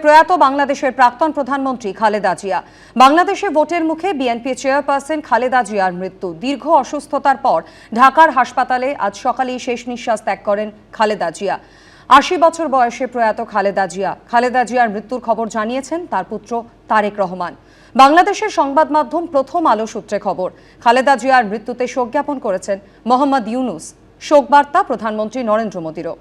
প্রয়াত বাংলাদেশের প্রাক্তন প্রধানমন্ত্রী খালেদা জিয়া। বাংলাদেশে ভোটের মুখে বিএনপি চেয়ারপারসন খালেদা জিয়ার মৃত্যু। দীর্ঘ অসুস্থতার পর ঢাকার হাসপাতালে আজ সকালেই শেষ নিঃশ্বাস ত্যাগ করেন খালেদা জিয়া। ৮০ বছর বয়সে প্রয়াত খালেদা জিয়া। খালেদা জিয়ার মৃত্যুর খবর জানিয়েছেন তার পুত্র তারেক রহমান। বাংলাদেশের সংবাদ মাধ্যম প্রথম আলো সূত্রে খবর, খালেদা জিয়ার মৃত্যুতে শোক জ্ঞাপন করেছেন মোহাম্মদ ইউনুস। শোকবার্তা প্রধানমন্ত্রী নরেন্দ্র মোদীরও।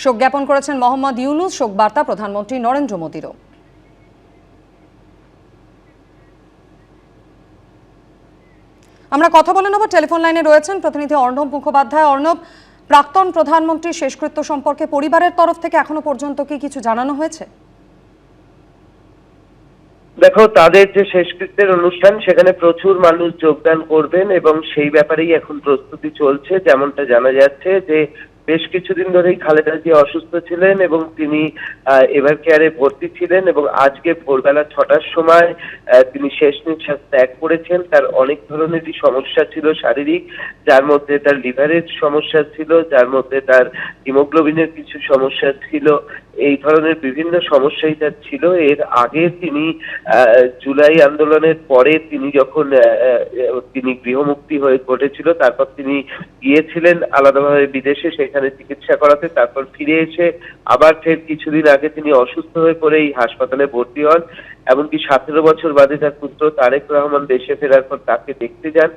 শোক জ্ঞাপন করেছেন মোহাম্মদ ইউনুস। শোকবার্তা প্রধানমন্ত্রী নরেন্দ্র মোদীরও। আমরা কথা বলে নেব, টেলিফোন লাইনে রয়েছেন প্রতিনিধি অর্ণব মুখোপাধ্যায়। অর্ণব, প্রাক্তন প্রধানমন্ত্রীর শেষকৃত্য সম্পর্কে পরিবারের তরফ থেকে এখনো পর্যন্ত কি কিছু জানানো হয়েছে? দেখো, তাদের যে শেষকৃত্যের অনুষ্ঠান সেখানে প্রচুর মানুষ যোগদান করবেন এবং সেই ব্যাপারেই এখন প্রস্তুতি চলছে। যেমনটা জানা যাচ্ছে যে বেশ কিছুদিন ধরেই খালেদা জিয়া অসুস্থ ছিলেন এবং তিনি এভার কেয়ারে ভর্তি ছিলেন এবং আজকে ভোরবেলা ৬টার সময় তিনি শেষ নিঃশ্বাস ত্যাগ করেছেন। তার অনেক ধরনেরই সমস্যা ছিল শারীরিক, যার মধ্যে তার লিভারের সমস্যা ছিল, যার মধ্যে তার হিমোগ্লোবিনের কিছু সমস্যা ছিল। এই ধরনের বিভিন্ন সমস্যাই তার ছিল। এর আগে তিনি জুলাই আন্দোলনের পরে তিনি যখন তিনি গৃহমুক্তি হয়ে ঘটেছিল, তারপর তিনি গিয়েছিলেন আলাদাভাবে বিদেশে সেখানে চিকিৎসা করাতে। তারপর ফিরে এসে আবার ফের কিছুদিন আগে তিনি অসুস্থ হয়ে পড়ে এই হাসপাতালে ভর্তি হন। এমনকি ১৭ বছর বাদে তার পুত্র তারেক রহমান দেশে ফেরার পর তাকে দেখতে যান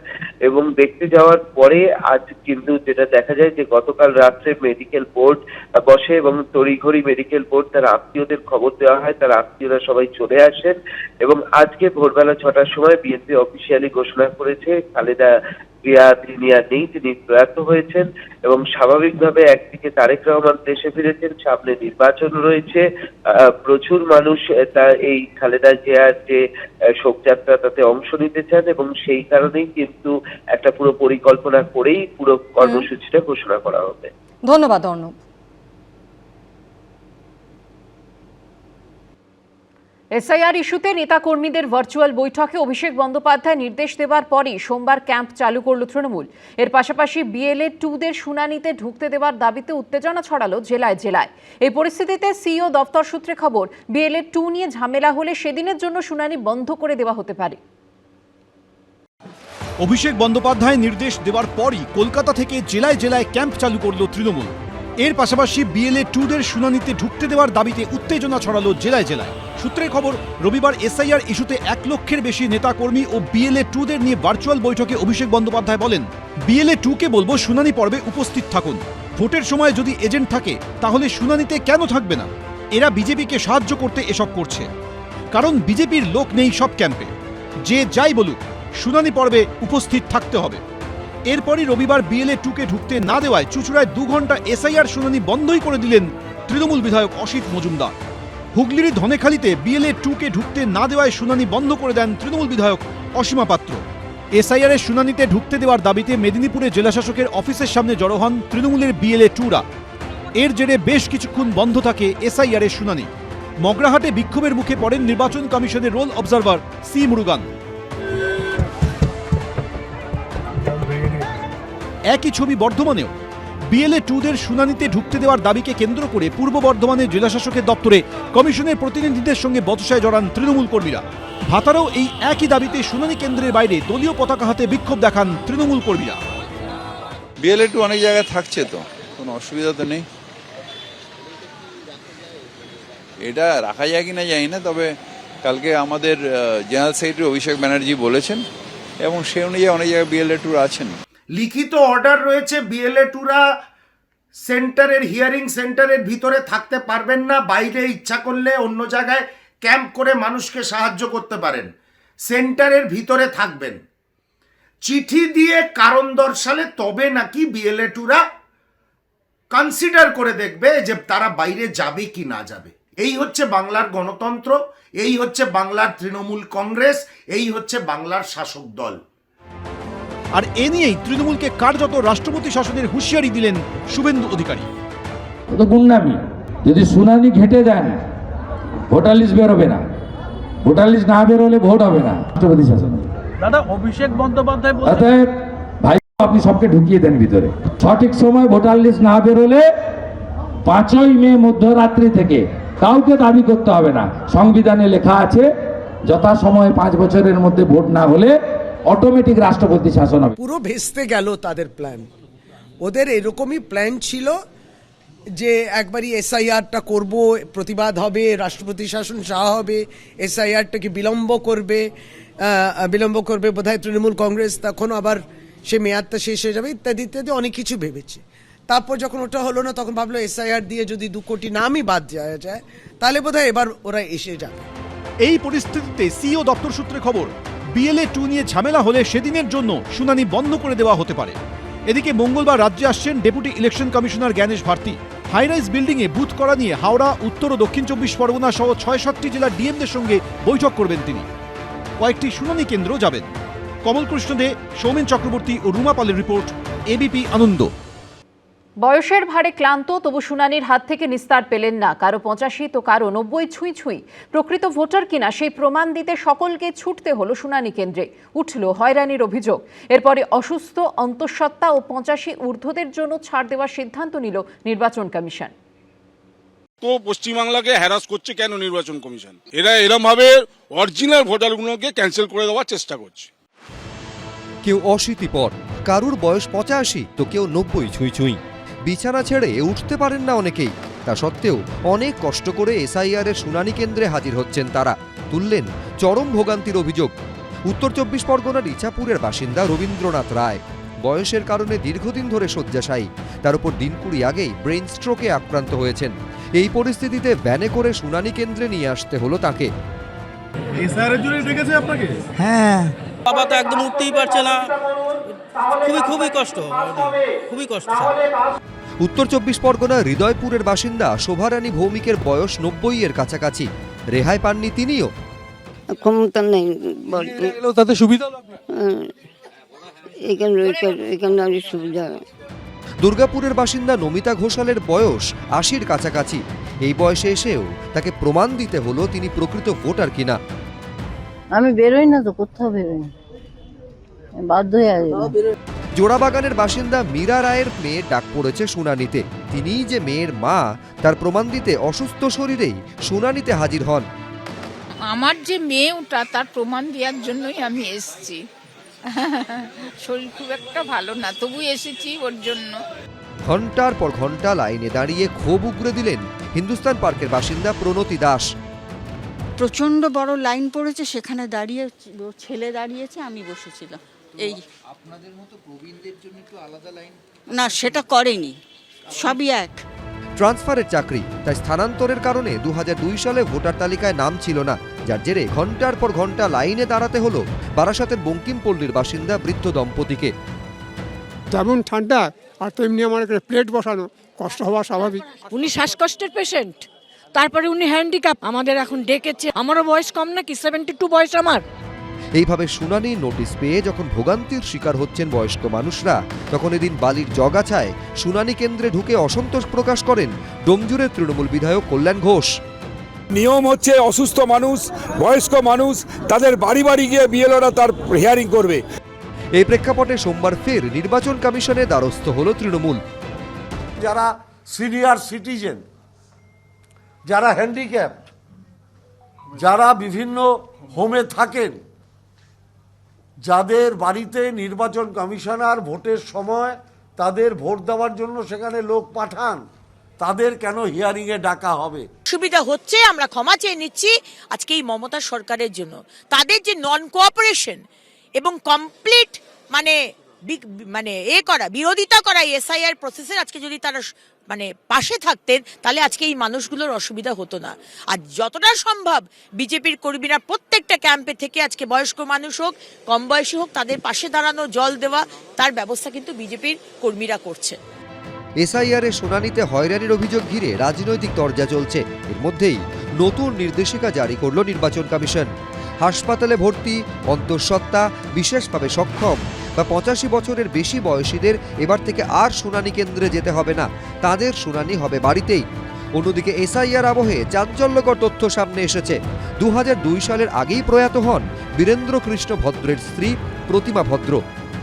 এবং দেখতে যাওয়ার পরে আজ কিন্তু যেটা দেখা যায় যে গতকাল রাত্রে মেডিকেল বোর্ড বসে এবং তড়িঘড়ি মেডিকেল বোর্ড তার আত্মীয়দের খবর দেওয়া হয়। তার আত্মীয়রা সবাই চলে আসেন এবং আজকে ভোরবেলা ৬টার সময় বিএনপি অফিসিয়ালি ঘোষণা করেছে খালেদা জিয়া তিনি আর নেই, তিনি প্রয়াত হয়েছেন। এবং স্বাভাবিকভাবে একদিকে তারেক রহমান দেশে ফিরেছেন, সামনে নির্বাচন রয়েছে, প্রচুর মানুষ এই খালেদা জিয়ার যে শোকযাত্রা তাতে অংশ নিতে চান এবং সেই কারণেই কিন্তু একটা পুরো পরিকল্পনা করেই পুরো কর্মসূচিটা ঘোষণা করা হবে। ধন্যবাদ অর্ণব। এসআইআর ইস্যুতে নেতাকর্মীদের ভার্চুয়াল বৈঠকে অভিষেক বন্দ্যোপাধ্যায় নির্দেশ দেওয়ার পরই সোমবার ক্যাম্প চালু করল তৃণমূল। এর পাশাপাশি BLA-2দের শুনানিতে ঢুকতে দেওয়ার দাবিতে উত্তেজনা ছড়ালো জেলায় জেলায়। এই পরিস্থিতিতে সিইও দপ্তর সূত্রে খবর, BLA-2 নিয়ে ঝামেলা হলে সেদিনের জন্য শুনানি বন্ধ করে দেওয়া হতে পারে। অভিষেক বন্দ্যোপাধ্যায় নির্দেশ দেওয়ার পরই কলকাতা থেকে জেলায় জেলায় ক্যাম্প চালু করল তৃণমূল। এর পাশাপাশি BLA-2দের শুনানিতে ঢুকতে দেওয়ার দাবিতে উত্তেজনা ছড়ালো জেলায় জেলায়। সূত্রের খবর, রবিবার এসআইআর ইস্যুতে ১ লক্ষের বেশি নেতাকর্মী ও BLA-2দের নিয়ে ভার্চুয়াল বৈঠকে অভিষেক বন্দ্যোপাধ্যায় বলেন, BLA-2কে বলবো শুনানি পর্বে উপস্থিত থাকুন। ভোটের সময় যদি এজেন্ট থাকে তাহলে শুনানিতে কেন থাকবে না? এরা বিজেপিকে সাহায্য করতে এসব করছে, কারণ বিজেপির লোক নেই সব ক্যাম্পে। যে যাই বলুক, শুনানি পর্বে উপস্থিত থাকতে হবে। এরপরই রবিবার BLA-2কে ঢুকতে না দেওয়ায় চুঁচুড়ায় ২ ঘন্টা এসআইআর শুনানি বন্ধই করে দিলেন তৃণমূল বিধায়ক অসিত মজুমদার। হুগলির ধনেখালিতে BLA-2কে ঢুকতে না দেওয়ায় শুনানি বন্ধ করে দেন তৃণমূল বিধায়ক অসীমা পাত্র। এসআইআরের শুনানিতে ঢুকতে দেওয়ার দাবিতে মেদিনীপুরে জেলাশাসকের অফিসের সামনে জড়ো হন তৃণমূলের BLA-2রা। এর জেরে বেশ কিছুক্ষণ বন্ধ থাকে এসআইআরের শুনানি। মগরাহাটে বিক্ষোভের মুখে পড়েন নির্বাচন কমিশনের রোল অবজারভার সি মুরুগান। একই ছবি বর্ধমানেও। BLA-2দের শুনানিতে ঢুকতে দেওয়ার দাবিকে কেন্দ্র করে পূর্ব বর্ধমানের জেলাশাসকের দপ্তরে কমিশনের প্রতিনিধিদের সঙ্গে বচসায় জড়ান তৃণমূল কর্মীরা। ভাতারেও এই একই দাবিতে শুনানি কেন্দ্রের বাইরে দলীয় পতাকা হাতে বিক্ষোভ দেখান তৃণমূল কর্মীরা। BLA-2 অনেক জায়গায় থাকছে, তো কোনো অসুবিধা তো নেই। এটা রাখা যায় কিনা জানি না, তবে কালকে আমাদের জেনারেল সেক্রেটারি অভিষেক ব্যানার্জি বলেছেন এবং সে অনুযায়ী অনেক জায়গায় BLA-2 আছেন। লিখিত অর্ডার রয়েছে, BLA-2রা সেন্টারের হিয়ারিং সেন্টারের ভিতরে থাকতে পারবেন না, বাইরে ইচ্ছা করলে অন্য জায়গায় ক্যাম্প করে মানুষকে সাহায্য করতে পারেন, সেন্টারের ভিতরে থাকবেন। চিঠি দিয়ে কারণ দর্শালে তবে নাকি BLA-2রা কনসিডার করে দেখবে যে তারা বাইরে যাবে কি না যাবে। এই হচ্ছে বাংলার গণতন্ত্র, এই হচ্ছে বাংলার তৃণমূল কংগ্রেস, এই হচ্ছে বাংলার শাসক দল। আর এ নিয়েই তৃণমূলকে কার্যত রাষ্ট্রপতি শাসনের হুঁশিয়ারি দিলেন শুভেন্দু অধিকারী। তো গুন্ডামি, যদি শুনানি ঘেটে দেন ভোটার লিস্ট বেরোবে না, ভোটার লিস্ট না বেরোলে ভোট হবে না, রাষ্ট্রপতি শাসন। দাদা, অভিষেক বন্দ্যোপাধ্যায় ভাই আপনি সবকে ঢুকিয়ে দেন ভিতরে। সঠিক সময় ভোটার লিস্ট না বেরোলে 5ই মে মধ্যরাত্রি থেকে কাউকে দাবি করতে হবে না। সংবিধানে লেখা আছে যথাসময়ে 5 বছরের মধ্যে ভোট না হলে অটোমেটিক রাষ্ট্রপতি শাসন হবে। পুরো ভেস্তে গেল তাদের প্ল্যান। ওদের এরকমই প্ল্যান ছিল যে একবারই এসআইআরটা করব, প্রতিবাদ হবে, রাষ্ট্রপতি শাসন চাওয়া হবে, এসআইআরটাকে বিলম্ব করবে বোধহয় তৃণমূল কংগ্রেস, তখন আবার সে মেয়াদটা শেষ হয়ে যাবে, ইত্যাদি ইত্যাদি অনেক কিছু ভেবেছে। তারপর যখন ওটা হলো না, তখন ভাবলো এসআইআর দিয়ে যদি 2 কোটি নামই বাদ দেওয়া যায় তাহলে বোধহয় এবার ওরা এসে যাবে। এই পরিস্থিতিতে সিও দপ্তর সূত্রে খবর, BLA 2 নিয়ে ঝামেলা হলে সেদিনের জন্য শুনানি বন্ধ করে দেওয়া হতে পারে। এদিকে মঙ্গলবার রাজ্যে আসছেন deputy election commissioner Gyanesh Bharati. High rise বিল্ডিংয়ে বুথ করা নিয়ে হাওড়া, উত্তর ও দক্ষিণ 24 পরগনা সহ 6-7টি জেলার ডিএমদের সঙ্গে বৈঠক করবেন তিনি। কয়েকটি শুনানি কেন্দ্র যাবেন। কমল কৃষ্ণ দে, সৌমেন চক্রবর্তী ও রুমা পালের রিপোর্ট, ABP আনন্দ। বয়সের ভারে ক্লান্ত, তবু শুনানির হাত থেকে নিস্তার পেলেন না। কারো 85 তো কারো 90 ছুঁই। প্রকৃত ভোটার কিনা সেই প্রমাণ দিতে সকলকে ছুটতে হলো শুনানি কেন্দ্রে। উঠল হয়রানির অভিযোগ। এরপরে অসুস্থ, অন্তঃসত্ত্বা ও 85 ঊর্ধ্বদের জন্য ছাড় দেওয়ার সিদ্ধান্ত নিল নির্বাচন কমিশন। তো পশ্চিমবাংলাকে হ্যারাস করছে কেন নির্বাচন কমিশন? এরা এরম ভাবে অরিজিনাল ভোটারগুলোকে ক্যান্সেল করে দেওয়ার চেষ্টা করছে। কেউ 80 পর, কারুর বয়স 85 তো কেউ 90 ছুঁই। বিছানা ছেড়ে উঠতে পারেন না অনেকেই। তা সত্ত্বেও অনেক কষ্ট করে এসআইআর এর শুনানি কেন্দ্রে হাজির হচ্ছেন তারা। তুললেন চরম ভোগান্তির অভিযোগ। উত্তর 24 পরগনার ইছাপুরের বাসিন্দা রবীন্দ্রনাথ রায়। বয়সের কারণে দীর্ঘদিন ধরে শয্যাশায়ী। তার উপর দিন 20 আগেই ব্রেন স্ট্রোকে আক্রান্ত হয়েছেন। এই পরিস্থিতিতে ভ্যানে করে শুনানি কেন্দ্রে নিয়ে আসতে হলো তাকে। হ্যাঁ, বাবা তো একদম উঠতেই পারছে না, খুবই কষ্ট। উত্তর 24 পরগনা হৃদয়পুরের বাসিন্দা শোভারানী ভৌমিকের বয়স 90 এর কাছাকাছি। রেহাই পাননি তিনিও। ক্ষমতা নেই তাতে সুবিধা এখানে সুবিধা। দুর্গাপুরের বাসিন্দা নমিতা ঘোষালের বয়স 80-র কাছাকাছি। এই বয়সে এসেও তাকে প্রমাণ দিতে হলো তিনি প্রকৃত ভোটার কিনা। আমি বেরোই না তো, কোথাও বেরোই না, বাধ্য হয়ে আসবো। জোড়াবাগানের বাসিন্দা মীরা রায়ের মেয়ে ডাক পড়েছে শুনানিতে। তিনিই যে মেয়ের মা তার প্রমাণ দিতে অসুস্থ শরীরেই শুনানিতে হাজির হন। আমার যে মেয়ে ওটা, তার প্রমাণ দেওয়ার জন্যই আমি এসেছি। শরীর খুব একটা ভালো না, তবু এসেছি ওর জন্য। ঘন্টার পর ঘন্টা লাইনে দাঁড়িয়ে ক্ষোভ উগরে দিলেন হিন্দুস্তান পার্কের বাসিন্দা প্রণতি দাস। প্রচন্ড বড় লাইন পড়েছে, সেখানে দাঁড়িয়ে ছেলে দাঁড়িয়েছে, আমি বসেছিলাম। এই আপনাদের মতো প্রবীণদের জন্য একটু আলাদা লাইন না, সেটা করেনি, সবই এক। ট্রান্সফারের চাকরি, তাই স্থানান্তরের কারণে 2002 সালে ভোটার তালিকায় নাম ছিল না, যার জেরে ঘন্টার পর ঘন্টা লাইনে দাঁড়াতে হলো বারাসাতের বঙ্কিমপল্লীর বাসিন্দা বৃদ্ধ দম্পতিকে। তেমন ঠান্ডা আর তেমনি আমার প্লেট বসানো, কষ্ট হওয়া স্বাভাবিক। উনি শ্বাসকষ্টের পেশেন্ট, তারপরে উনি হ্যান্ডিক্যাপ, আমাদের এখন ডেকেছে। আমারও বয়স কম নাকি, 72 বয়স আমার। এইভাবে শুনানি নোটিশ পেয়ে যখন ভোগান্তির শিকার হচ্ছেন বয়স্ক মানুষরা, তখন এদিন বালির জগাছায় শুনানি কেন্দ্রে ঢুকে অসন্তোষ প্রকাশ করেন ডোমজুরের তৃণমূল বিধায়ক কল্যাণ ঘোষ। নিয়ম হচ্ছে অসুস্থ মানুষ, বয়স্ক মানুষ, তাদের বাড়ি বাড়ি গিয়ে বিএলওরা তার হিয়ারিং করবে। এই প্রেক্ষাপটে সোমবার ফের নির্বাচন কমিশনের দ্বারস্থ হল তৃণমূল। যারা সিনিয়র সিটিজেন, যারা হ্যান্ডিক্যাপ, যারা বিভিন্ন হোমে থাকেন, যাদের বাড়িতে নির্বাচন কমিশনার ভোটের সময় তাদের ভোট দেওয়ার জন্য সেখানে লোক পাঠান, তাদের কেন হিয়ারিংয়ে ডাকা হবে? সুবিধা হচ্ছে, আমরা ক্ষমা চেয়ে নিচ্ছি আজকে এই মমতা সরকারের জন্য। তাদের যে নন কোঅপারেশন এবং কমপ্লিট বিরোধিতা করা এসআইআর প্রসেসের, আজকে যদি তারা পাশে থাকতেন তাহলে আজকে এই মানুষগুলোর অসুবিধা হতো না। আর যতটা সম্ভব বিজেপির কর্মীরা প্রত্যেকটা ক্যাম্পে থেকে আজকে বয়স্ক মানুষ হোক, কম বয়সী হোক, তাদের পাশে দাঁড়ানো, জল দেওয়া, তার ব্যবস্থা কিন্তু বিজেপির কর্মীরা করছে। এসআইআর এর শুনানিতে হয়রানির অভিযোগ ঘিরে রাজনৈতিক তরজা চলছে। এর মধ্যেই নতুন নির্দেশিকা জারি করল নির্বাচন কমিশন। হাসপাতালে ভর্তি, অন্তঃসত্ত্বা, বিশেষভাবে সক্ষম বা 85 বছরের বেশি বয়সীদের এবার থেকে আর শুনানি কেন্দ্রে যেতে হবে না, তাদের শুনানি হবে বাড়িতেই। অন্যদিকে এসআইআর আবহে চাঞ্চল্যকর তথ্য সামনে এসেছে। 2002 সালের আগেই প্রয়াত হন বীরেন্দ্র কৃষ্ণ ভদ্রের স্ত্রী প্রতিমা ভদ্র।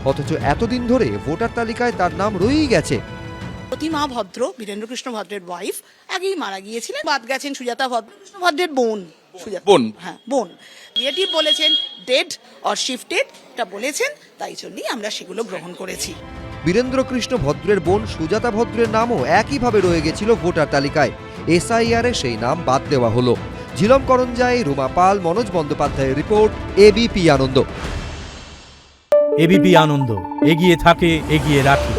অথচ এতদিন ধরে ভোটার তালিকায় তার নাম রয়েই গেছে। প্রতিমা ভদ্র, বীরেন্দ্রকৃষ্ণ ভদ্রের ওয়াইফ, আগেই মারা গিয়েছিলেন। বাদ গেছেন সুজাতা কৃষ্ণ ভদ্রের বোন। বোন। হ্যাঁ, বোন। রিলেটিভ বলেছেন ডেড অর শিফটেড, এটা বলেছেন, তাই জন্যই আমরা সেগুলো গ্রহণ করেছি। বীরেন্দ্রকৃষ্ণ ভদ্রের বোন সুজাতা ভদ্রের নামও একইভাবে রয়ে গেছিল ভোটার তালিকায়। এসআইআরে সেই নাম বাদ দেওয়া হলো। ঝিলম করঞ্জাই, রুমা পাল, মনোজ বন্দ্যোপাধ্যায়ের রিপোর্ট, এবিপি আনন্দ। এবিপি আনন্দ, এগিয়ে থাকে, এগিয়ে রাখে।